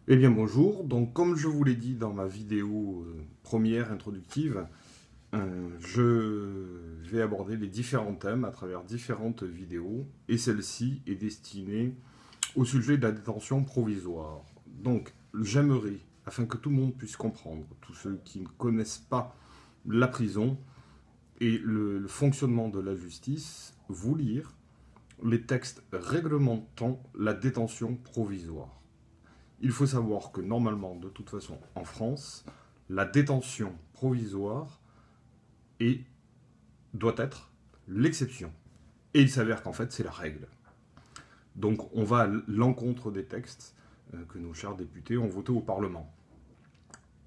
Eh bien bonjour, donc comme je vous l'ai dit dans ma vidéo première introductive, je vais aborder les différents thèmes à travers différentes vidéos et celle-ci est destinée au sujet de la détention provisoire. Donc j'aimerais, afin que tout le monde puisse comprendre, tous ceux qui ne connaissent pas la prison et le fonctionnement de la justice, vous lire les textes réglementant la détention provisoire. Il faut savoir que normalement, de toute façon, en France, la détention provisoire est, doit être l'exception. Et il s'avère qu'en fait, c'est la règle. Donc on va à l'encontre des textes que nos chers députés ont votés au Parlement.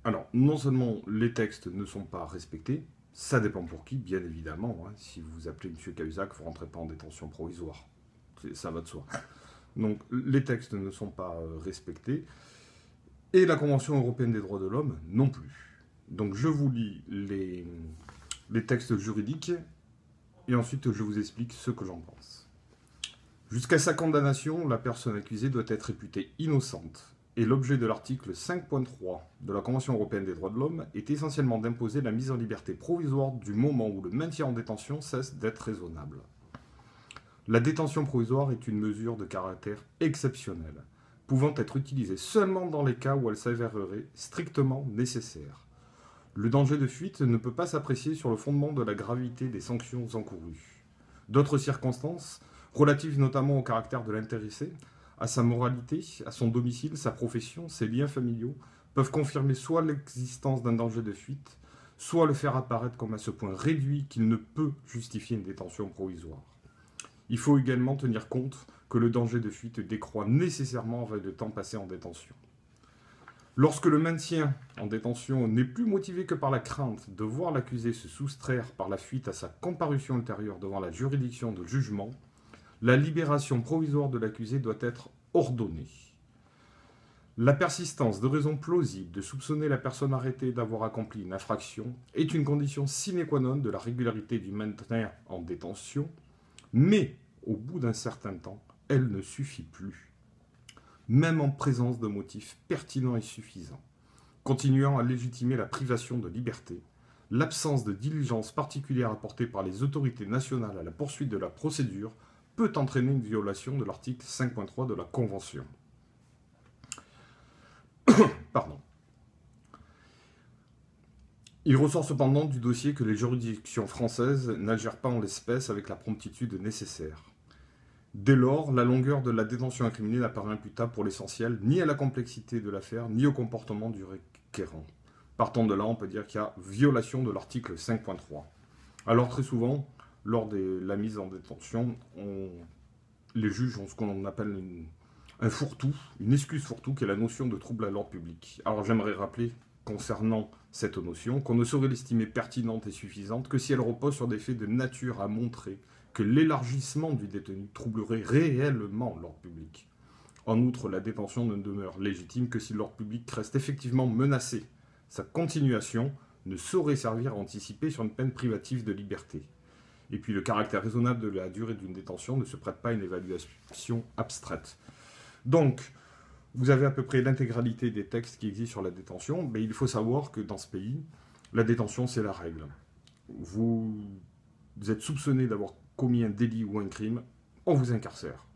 Alors, non seulement les textes ne sont pas respectés, ça dépend pour qui, bien évidemment. Hein. Si vous appelez M. Cahuzac, vous ne rentrez pas en détention provisoire. Ça va de soi. Donc, les textes ne sont pas respectés. Et la Convention européenne des droits de l'homme non plus. Donc je vous lis les textes juridiques et ensuite je vous explique ce que j'en pense. Jusqu'à sa condamnation, la personne accusée doit être réputée innocente. Et l'objet de l'article 5.3 de la Convention européenne des droits de l'homme est essentiellement d'imposer la mise en liberté provisoire du moment où le maintien en détention cesse d'être raisonnable. La détention provisoire est une mesure de caractère exceptionnel, pouvant être utilisée seulement dans les cas où elle s'avérerait strictement nécessaire. Le danger de fuite ne peut pas s'apprécier sur le fondement de la gravité des sanctions encourues. D'autres circonstances, relatives notamment au caractère de l'intéressé, à sa moralité, à son domicile, sa profession, ses liens familiaux, peuvent confirmer soit l'existence d'un danger de fuite, soit le faire apparaître comme à ce point réduit qu'il ne peut justifier une détention provisoire. Il faut également tenir compte que le danger de fuite décroît nécessairement avec le temps passé en détention. Lorsque le maintien en détention n'est plus motivé que par la crainte de voir l'accusé se soustraire par la fuite à sa comparution ultérieure devant la juridiction de jugement, la libération provisoire de l'accusé doit être ordonnée. La persistance de raisons plausibles de soupçonner la personne arrêtée d'avoir accompli une infraction est une condition sine qua non de la régularité du maintien en détention, mais au bout d'un certain temps, elle ne suffit plus, même en présence de motifs pertinents et suffisants, continuant à légitimer la privation de liberté. L'absence de diligence particulière apportée par les autorités nationales à la poursuite de la procédure peut entraîner une violation de l'article 5.3 de la Convention. Pardon. Il ressort cependant du dossier que les juridictions françaises n'agirent pas en l'espèce avec la promptitude nécessaire. Dès lors, la longueur de la détention incriminée n'apparaît imputable pour l'essentiel ni à la complexité de l'affaire, ni au comportement du requérant. Partant de là, on peut dire qu'il y a violation de l'article 5.3. Alors très souvent, lors de la mise en détention, les juges ont ce qu'on appelle un fourre-tout, une excuse fourre-tout, qui est la notion de trouble à l'ordre public. Alors j'aimerais rappeler, concernant cette notion, qu'on ne saurait l'estimer pertinente et suffisante que si elle repose sur des faits de nature à montrer que l'élargissement du détenu troublerait réellement l'ordre public. En outre, la détention ne demeure légitime que si l'ordre public reste effectivement menacé. Sa continuation ne saurait servir à anticiper sur une peine privative de liberté. Et puis le caractère raisonnable de la durée d'une détention ne se prête pas à une évaluation abstraite. Donc, vous avez à peu près l'intégralité des textes qui existent sur la détention, mais il faut savoir que dans ce pays, la détention, c'est la règle. Vous êtes soupçonné d'avoir commis un délit ou un crime, on vous incarcère.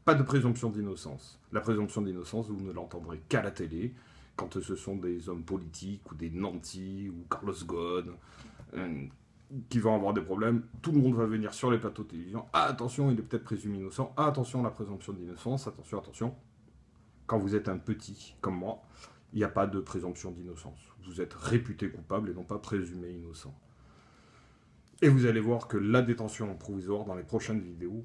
Pas de présomption d'innocence. La présomption d'innocence, vous ne l'entendrez qu'à la télé, quand ce sont des hommes politiques ou des nantis ou Carlos Ghosn qui vont avoir des problèmes. Tout le monde va venir sur les plateaux de télévision. Ah, attention, il est peut-être présumé innocent. Ah, attention, la présomption d'innocence. Attention, attention. Quand vous êtes un petit comme moi, il n'y a pas de présomption d'innocence. Vous êtes réputé coupable et non pas présumé innocent. Et vous allez voir que la détention provisoire, dans les prochaines vidéos,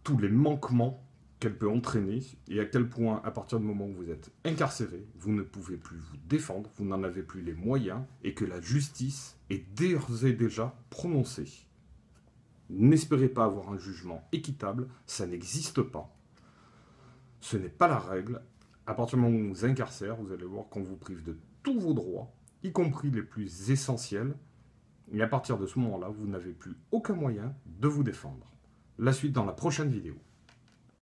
tous les manquements qu'elle peut entraîner et à quel point, à partir du moment où vous êtes incarcéré, vous ne pouvez plus vous défendre, vous n'en avez plus les moyens et que la justice est d'ores et déjà prononcée. N'espérez pas avoir un jugement équitable, ça n'existe pas. Ce n'est pas la règle. À partir du moment où on vous incarcère, vous allez voir qu'on vous prive de tous vos droits, y compris les plus essentiels. Et à partir de ce moment-là, vous n'avez plus aucun moyen de vous défendre. La suite dans la prochaine vidéo.